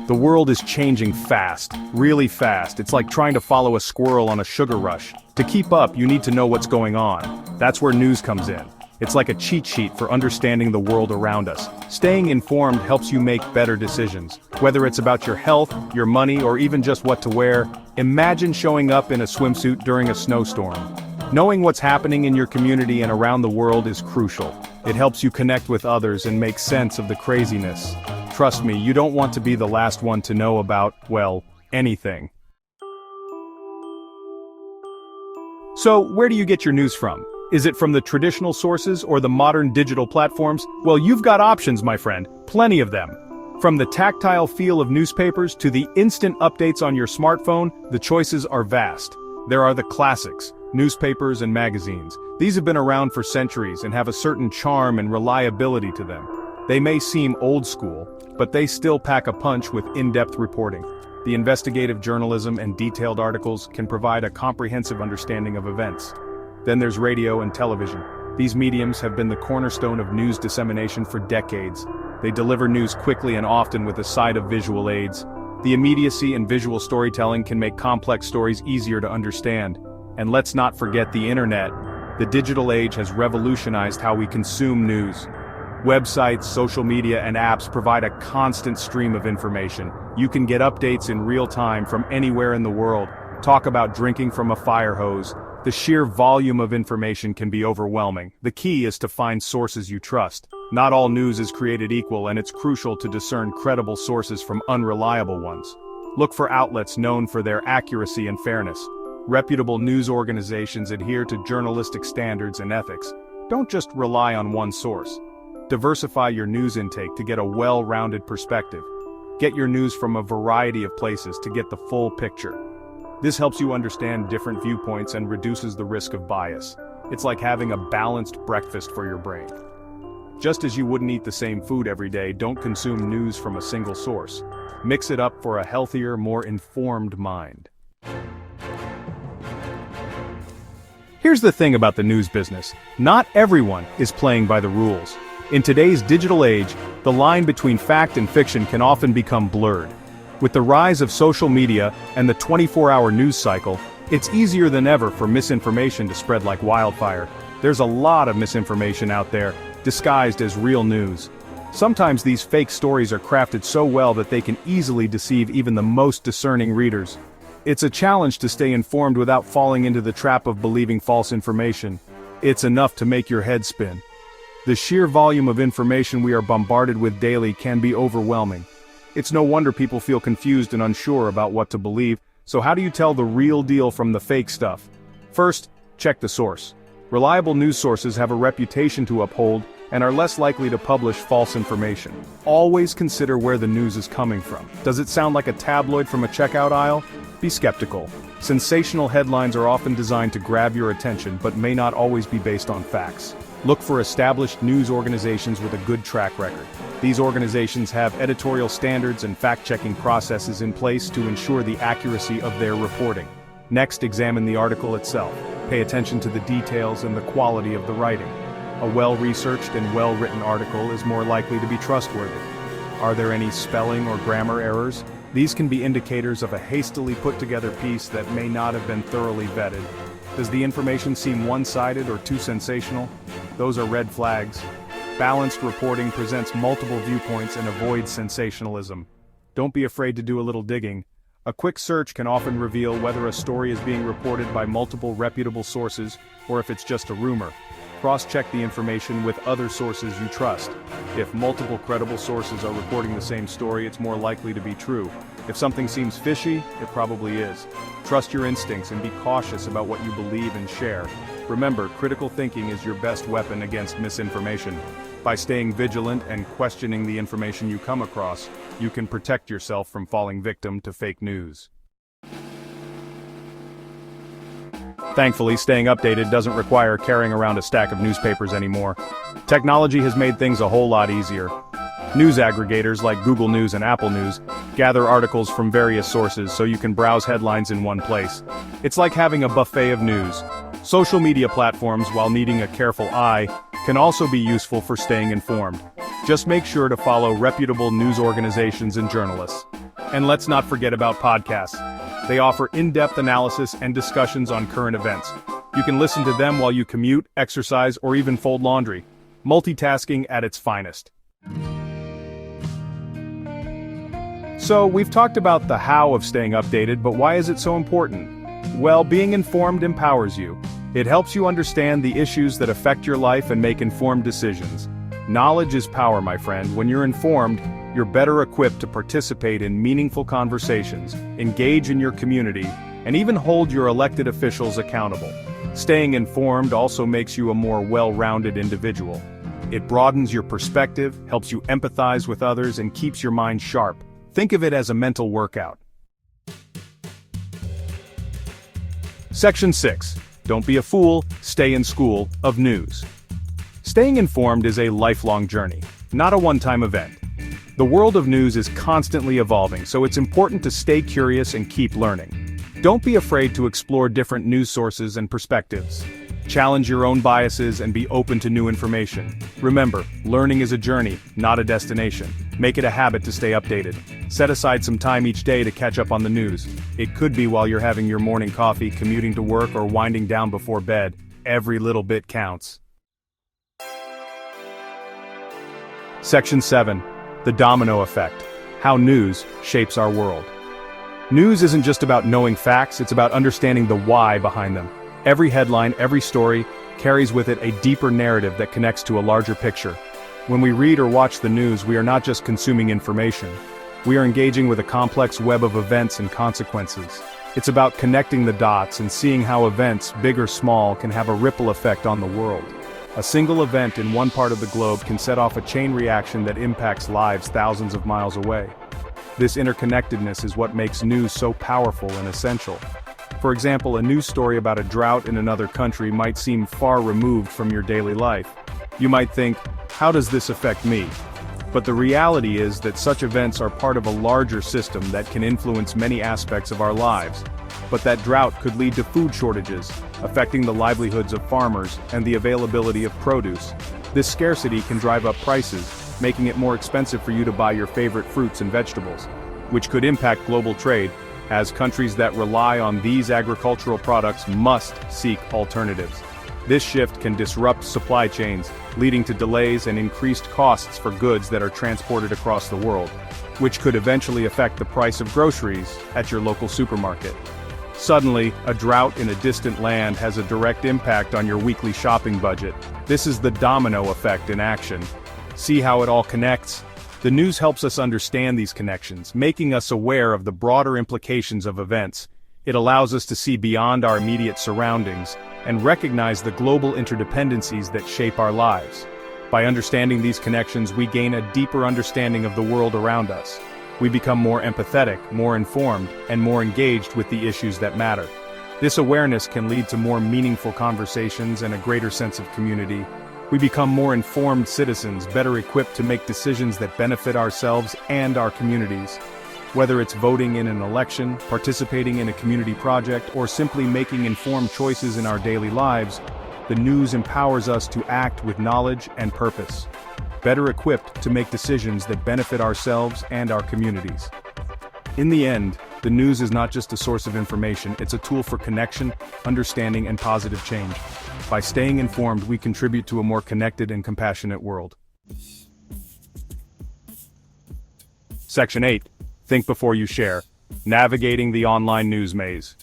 The world is changing fast, really fast. It's like trying to follow a squirrel on a sugar rush. To keep up, you need to know what's going on. That's where news comes in. It's like a cheat sheet for understanding the world around us. Staying informed helps you make better decisions. Whether it's about your health, your money, or even just what to wear, imagine showing up in a swimsuit during a snowstorm. Knowing what's happening in your community and around the world is crucial. It helps you connect with others and make sense of the craziness. Trust me, you don't want to be the last one to know about, well, anything. So, where do you get your news from? Is it from the traditional sources or the modern digital platforms? Well, you've got options, my friend, plenty of them. From the tactile feel of newspapers to the instant updates on your smartphone, the choices are vast. There are the classics, newspapers and magazines. These have been around for centuries and have a certain charm and reliability to them. They may seem old school, but they still pack a punch with in-depth reporting. The investigative journalism and detailed articles can provide a comprehensive understanding of events. Then there's radio and television. These mediums have been the cornerstone of news dissemination for decades. They deliver news quickly and often with a side of visual aids. The immediacy and visual storytelling can make complex stories easier to understand. And let's not forget the internet. The digital age has revolutionized how we consume news. Websites, social media, and apps provide a constant stream of information. You can get updates in real time from anywhere in the world. Talk about drinking from a fire hose. The sheer volume of information can be overwhelming. The key is to find sources you trust. Not all news is created equal, and it's crucial to discern credible sources from unreliable ones. Look for outlets known for their accuracy and fairness. Reputable news organizations adhere to journalistic standards and ethics. Don't just rely on one source. Diversify your news intake to get a well-rounded perspective. Get your news from a variety of places to get the full picture. This helps you understand different viewpoints and reduces the risk of bias. It's like having a balanced breakfast for your brain. Just as you wouldn't eat the same food every day, don't consume news from a single source. Mix it up for a healthier, more informed mind. Here's the thing about the news business. Not everyone is playing by the rules. In today's digital age, the line between fact and fiction can often become blurred. With the rise of social media and the 24-hour news cycle, it's easier than ever for misinformation to spread like wildfire. There's a lot of misinformation out there, disguised as real news. Sometimes these fake stories are crafted so well that they can easily deceive even the most discerning readers. It's a challenge to stay informed without falling into the trap of believing false information. It's enough to make your head spin. The sheer volume of information we are bombarded with daily can be overwhelming. It's no wonder people feel confused and unsure about what to believe. So how do you tell the real deal from the fake stuff? First, check the source. Reliable news sources have a reputation to uphold and are less likely to publish false information. Always consider where the news is coming from. Does it sound like a tabloid from a checkout aisle? Be skeptical. Sensational headlines are often designed to grab your attention but may not always be based on facts. Look for established news organizations with a good track record. These organizations have editorial standards and fact-checking processes in place to ensure the accuracy of their reporting. Next, examine the article itself. Pay attention to the details and the quality of the writing. A well-researched and well-written article is more likely to be trustworthy. Are there any spelling or grammar errors? These can be indicators of a hastily put-together piece that may not have been thoroughly vetted. Does the information seem one-sided or too sensational? Those are red flags. Balanced reporting presents multiple viewpoints and avoids sensationalism. Don't be afraid to do a little digging. A quick search can often reveal whether a story is being reported by multiple reputable sources or if it's just a rumor. Cross-check the information with other sources you trust. If multiple credible sources are reporting the same story, it's more likely to be true. If something seems fishy, it probably is. Trust your instincts and be cautious about what you believe and share. Remember, critical thinking is your best weapon against misinformation. By staying vigilant and questioning the information you come across, you can protect yourself from falling victim to fake news. Thankfully, staying updated doesn't require carrying around a stack of newspapers anymore. Technology has made things a whole lot easier. News aggregators like Google News and Apple News gather articles from various sources so you can browse headlines in one place. It's like having a buffet of news. Social media platforms, while needing a careful eye, can also be useful for staying informed. Just make sure to follow reputable news organizations and journalists. And let's not forget about podcasts. They offer in-depth analysis and discussions on current events. You can listen to them while you commute, exercise, or even fold laundry. Multitasking at its finest. So, we've talked about the how of staying updated, but why is it so important? Well, being informed empowers you. It helps you understand the issues that affect your life and make informed decisions. Knowledge is power, my friend. When you're informed, you're better equipped to participate in meaningful conversations, engage in your community, and even hold your elected officials accountable. Staying informed also makes you a more well-rounded individual. It broadens your perspective, helps you empathize with others, and keeps your mind sharp. Think of it as a mental workout. Section 6. Don't be a fool, stay in school, of news. Staying informed is a lifelong journey, not a one-time event. The world of news is constantly evolving, so it's important to stay curious and keep learning. Don't be afraid to explore different news sources and perspectives. Challenge your own biases and be open to new information. Remember, learning is a journey, not a destination. Make it a habit to stay updated. Set aside some time each day to catch up on the news. It could be while you're having your morning coffee, commuting to work, or winding down before bed. Every little bit counts. Section 7. The domino effect. How news shapes our world. News isn't just about knowing facts, it's about understanding the why behind them. Every headline, every story, carries with it a deeper narrative that connects to a larger picture. When we read or watch the news, we are not just consuming information. We are engaging with a complex web of events and consequences. It's about connecting the dots and seeing how events, big or small, can have a ripple effect on the world. A single event in one part of the globe can set off a chain reaction that impacts lives thousands of miles away. This interconnectedness is what makes news so powerful and essential. For example, a news story about a drought in another country might seem far removed from your daily life. You might think, how does this affect me? But the reality is that such events are part of a larger system that can influence many aspects of our lives. But that drought could lead to food shortages, affecting the livelihoods of farmers and the availability of produce. This scarcity can drive up prices, making it more expensive for you to buy your favorite fruits and vegetables, which could impact global trade, as countries that rely on these agricultural products must seek alternatives. This shift can disrupt supply chains, leading to delays and increased costs for goods that are transported across the world, which could eventually affect the price of groceries at your local supermarket. Suddenly, a drought in a distant land has a direct impact on your weekly shopping budget. This is the domino effect in action. See how it all connects? The news helps us understand these connections, making us aware of the broader implications of events. It allows us to see beyond our immediate surroundings and recognize the global interdependencies that shape our lives. By understanding these connections, we gain a deeper understanding of the world around us. We become more empathetic, more informed, and more engaged with the issues that matter. This awareness can lead to more meaningful conversations and a greater sense of community. We become more informed citizens, better equipped to make decisions that benefit ourselves and our communities. Whether it's voting in an election, participating in a community project, or simply making informed choices in our daily lives, the news empowers us to act with knowledge and purpose, better equipped to make decisions that benefit ourselves and our communities. In the end, the news is not just a source of information, it's a tool for connection, understanding, and positive change. By staying informed, we contribute to a more connected and compassionate world. Section 8. Think before you share. Navigating the online news maze.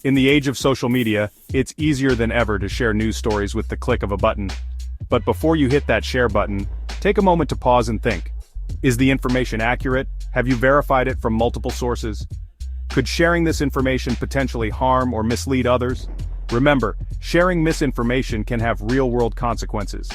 In the age of social media, it's easier than ever to share news stories with the click of a button. But before you hit that share button, take a moment to pause and think. Is the information accurate? Have you verified it from multiple sources? Could sharing this information potentially harm or mislead others? Remember, sharing misinformation can have real-world consequences.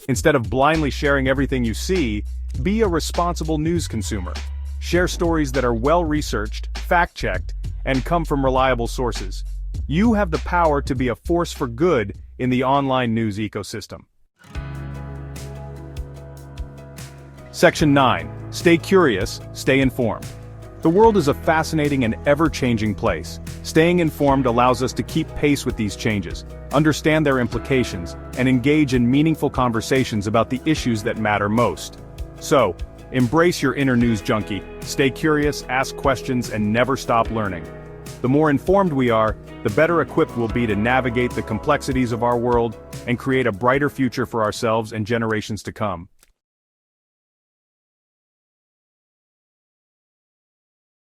Instead of blindly sharing everything you see, be a responsible news consumer. Share stories that are well-researched, fact-checked, and come from reliable sources. You have the power to be a force for good in the online news ecosystem. Section 9. Stay curious, stay informed. The world is a fascinating and ever-changing place. Staying informed allows us to keep pace with these changes, understand their implications, and engage in meaningful conversations about the issues that matter most. So, Embrace your inner news junkie, stay curious, ask questions, and never stop learning. The more informed we are, the better equipped we'll be to navigate the complexities of our world and create a brighter future for ourselves and generations to come.